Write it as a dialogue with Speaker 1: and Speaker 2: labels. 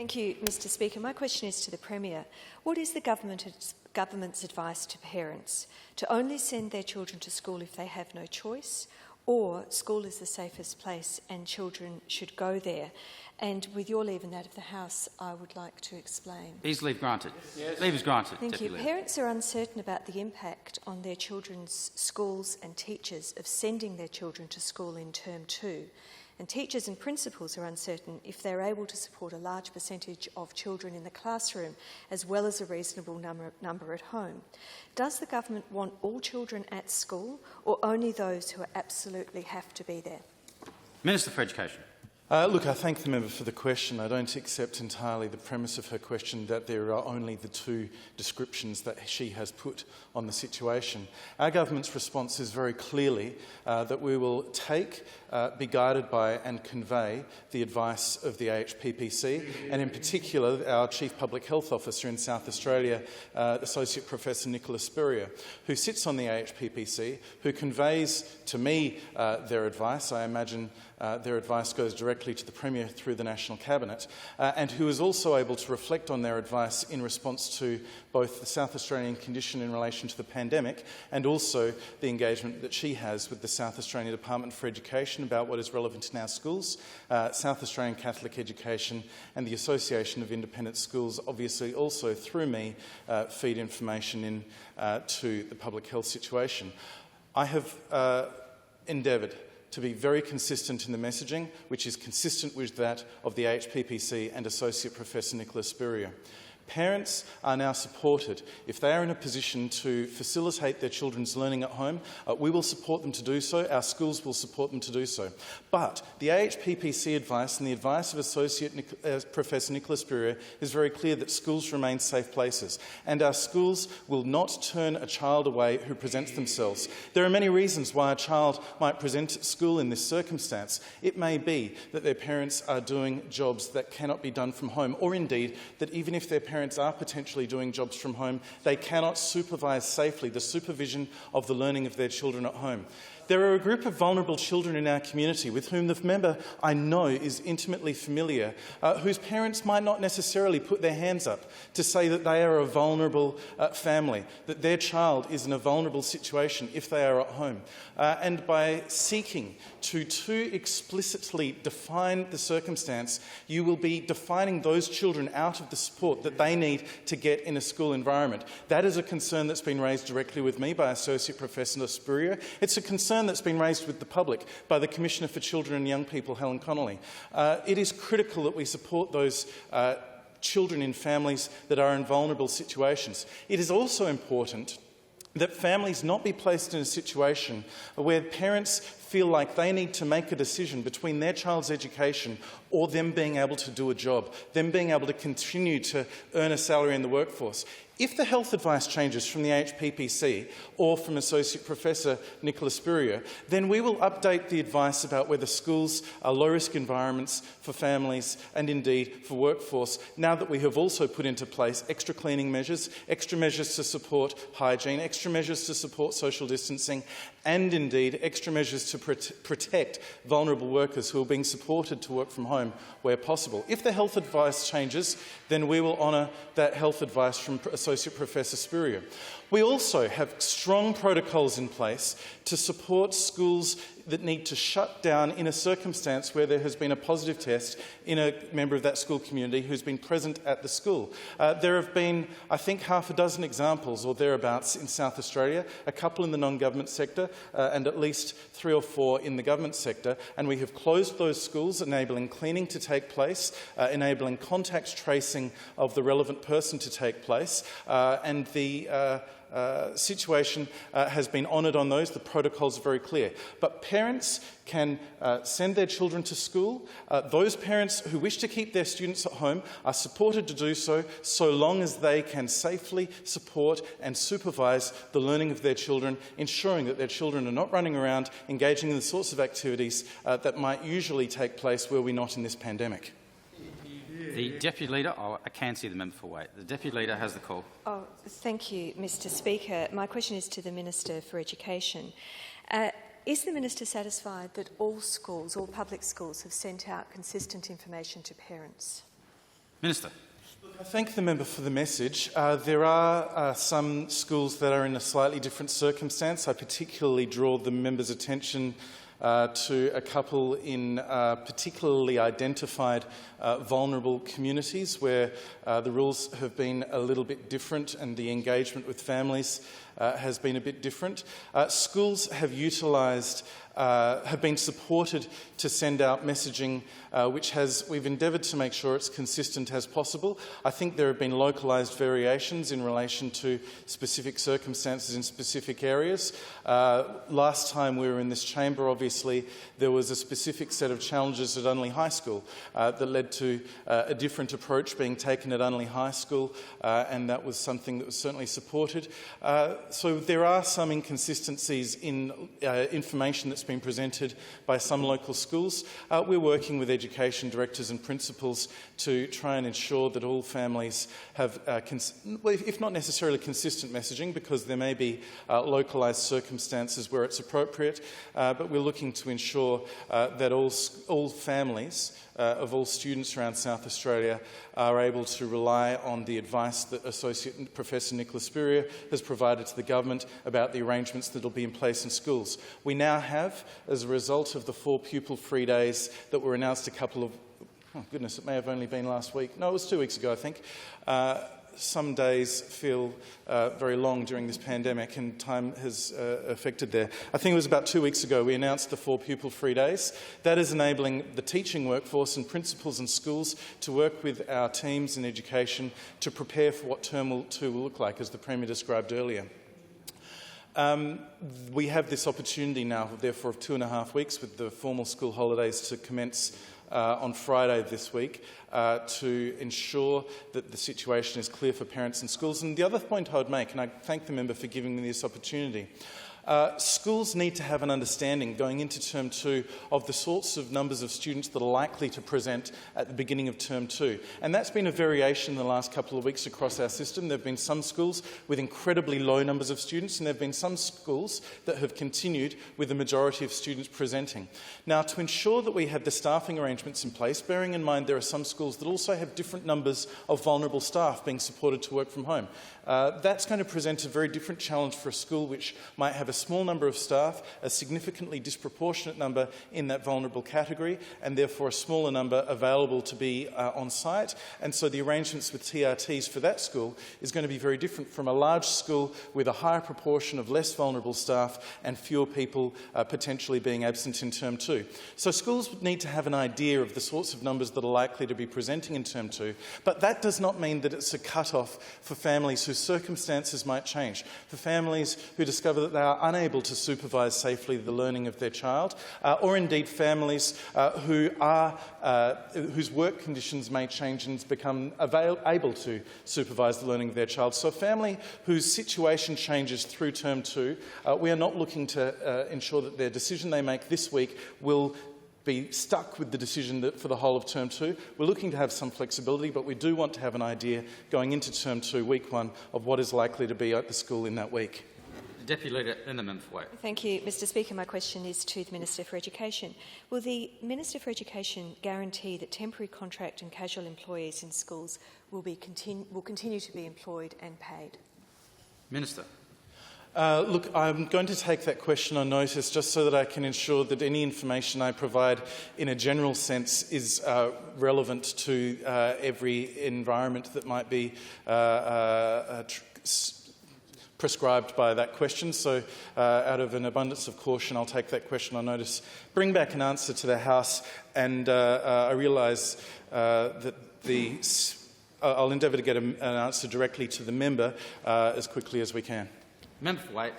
Speaker 1: Thank you, Mr Speaker. My question is to the Premier. What is the government's advice to parents? To only send their children to school if they have no choice, or school is the safest place and children should go there? And with your leave and that of the House, I would like to explain.
Speaker 2: Is leave granted? Yes. Leave is granted.
Speaker 1: Thank
Speaker 2: Deputy
Speaker 1: you.
Speaker 2: Leader.
Speaker 1: Parents are uncertain about the impact on their children's schools and teachers of sending their children to school in Term 2. And teachers and principals are uncertain if they're able to support a large percentage of children in the classroom as well as a reasonable number at home. Does the government want all children at school or only those who absolutely have to be there?
Speaker 2: Minister for Education.
Speaker 3: Look, I thank the member for the question. I don't accept entirely the premise of her question that there are only the two descriptions that she has put on the situation. Our government's response is very clearly that we will take, be guided by and convey the advice of the AHPPC, and in particular our Chief Public Health Officer in South Australia, Associate Professor Nicola Spurrier, who sits on the AHPPC, who conveys to me their advice. I imagine their advice goes directly to the Premier through the National Cabinet, and who is also able to reflect on their advice in response to both the South Australian condition in relation to the pandemic and also the engagement that she has with the South Australian Department for Education about what is relevant in our schools, South Australian Catholic Education and the Association of Independent Schools, obviously also through me, feed information in to the public health situation. I have endeavoured to be very consistent in the messaging, which is consistent with that of the HPPC and Associate Professor Nicola Spurrier. Parents are now supported. If they are in a position to facilitate their children's learning at home, we will support them to do so. Our schools will support them to do so. But the AHPPC advice and the advice of Associate Professor Nicola Spurrier is very clear that schools remain safe places, and our schools will not turn a child away who presents themselves. There are many reasons why a child might present at school in this circumstance. It may be that their parents are doing jobs that cannot be done from home, or indeed that even if their parents are potentially doing jobs from home, they cannot supervise safely the supervision of the learning of their children at home. There are a group of vulnerable children in our community with whom the member I know is intimately familiar, whose parents might not necessarily put their hands up to say that they are a vulnerable family, that their child is in a vulnerable situation if they are at home. And by seeking to too explicitly define the circumstance, you will be defining those children out of the support that they need to get in a school environment. That is a concern that's been raised directly with me by Associate Professor Spurrier. It's a concern that's been raised with the public by the Commissioner for Children and Young People, Helen Connolly. It is critical that we support those children in families that are in vulnerable situations. It is also important that families not be placed in a situation where parents feel like they need to make a decision between their child's education or them being able to do a job, them being able to continue to earn a salary in the workforce. If the health advice changes from the HPPC or from Associate Professor Nicola Spurrier, then we will update the advice about whether schools are low-risk environments for families and indeed for workforce, now that we have also put into place extra cleaning measures, extra measures to support hygiene, extra measures to support social distancing, and indeed extra measures to protect vulnerable workers who are being supported to work from home where possible. If the health advice changes, then we will honour that health advice from Associate Professor Spurrier. We also have strong protocols in place to support schools that need to shut down in a circumstance where there has been a positive test in a member of that school community who's been present at the school. There have been, I think, half a dozen examples or thereabouts in South Australia, a couple in the non-government sector and at least 3 or 4 in the government sector, and we have closed those schools, enabling cleaning to take place, enabling contact tracing of the relevant person to take place, and the situation has been honoured on those. The protocols are very clear. But parents can send their children to school. Those parents who wish to keep their students at home are supported to do so, so long as they can safely support and supervise the learning of their children, ensuring that their children are not running around engaging in the sorts of activities that might usually take place were we not in this pandemic.
Speaker 2: The Deputy Leader, I can see the member for Waite. The Deputy Leader has the call.
Speaker 1: Thank you, Mr Speaker. My question is to the Minister for Education. Is the Minister satisfied that all schools, all public schools, have sent out consistent information to parents?
Speaker 2: Minister.
Speaker 3: I thank the member for the message. There are some schools that are in a slightly different circumstance. I particularly draw the member's attention to a couple in particularly identified vulnerable communities where the rules have been a little bit different and the engagement with families has been a bit different. Schools have been supported to send out messaging we've endeavoured to make sure it's consistent as possible. I think there have been localised variations in relation to specific circumstances in specific areas. Last time we were in this chamber, obviously, there was a specific set of challenges at Unley High School that led to a different approach being taken at Unley High School, and that was something that was certainly supported. So there are some inconsistencies in information that's been presented by some local schools. We're working with education directors and principals to try and ensure that all families have, if not necessarily consistent messaging, because there may be localised circumstances where it's appropriate, but we're looking to ensure that all families of all students around South Australia are able to rely on the advice that Associate Professor Nicholas Spurrier has provided to the government about the arrangements that will be in place in schools. We now have, as a result of the 4 pupil-free days that were announced it may have only been last week. No, it was 2 weeks ago, I think. Some days feel very long during this pandemic, and time has affected there. I think it was about 2 weeks ago we announced the 4 pupil-free days. That is enabling the teaching workforce and principals and schools to work with our teams in education to prepare for what Term 2 will look like, as the Premier described earlier. We have this opportunity now, therefore, of 2.5 weeks with the formal school holidays to commence on Friday this week to ensure that the situation is clear for parents and schools. And the other point I would make, and I thank the member for giving me this opportunity, schools need to have an understanding going into Term 2 of the sorts of numbers of students that are likely to present at the beginning of Term 2. And that's been a variation in the last couple of weeks across our system. There have been some schools with incredibly low numbers of students, and there have been some schools that have continued with the majority of students presenting. Now, to ensure that we have the staffing arrangements in place, bearing in mind there are some schools that also have different numbers of vulnerable staff being supported to work from home, that's going to present a very different challenge for a school which might have a small number of staff, a significantly disproportionate number in that vulnerable category, and therefore a smaller number available to be on site. And so the arrangements with TRTs for that school is going to be very different from a large school with a higher proportion of less vulnerable staff and fewer people potentially being absent in Term 2. So schools need to have an idea of the sorts of numbers that are likely to be presenting in Term 2, but that does not mean that it's a cut-off for families whose circumstances might change, for families who discover that they are unable to supervise safely the learning of their child, or indeed families whose work conditions may change and become able to supervise the learning of their child. So a family whose situation changes through Term 2, we are not looking to ensure that their decision they make this week will be stuck with the decision for the whole of Term 2. We're looking to have some flexibility, but we do want to have an idea going into Term 2, Week 1, of what is likely to be at the school in that week.
Speaker 2: Deputy Leader in the member for Wake.
Speaker 1: Thank you, Mr Speaker. My question is to the Minister for Education. Will the Minister for Education guarantee that temporary contract and casual employees in schools will continue to be employed and paid?
Speaker 2: Minister.
Speaker 3: Look, I'm going to take that question on notice just so that I can ensure that any information I provide in a general sense is relevant to every environment that might be prescribed by that question. So out of an abundance of caution, I'll take that question on notice, bring back an answer to the House, and I realise that I'll endeavour to get an answer directly to the member as quickly as we can.
Speaker 2: Member for Wake.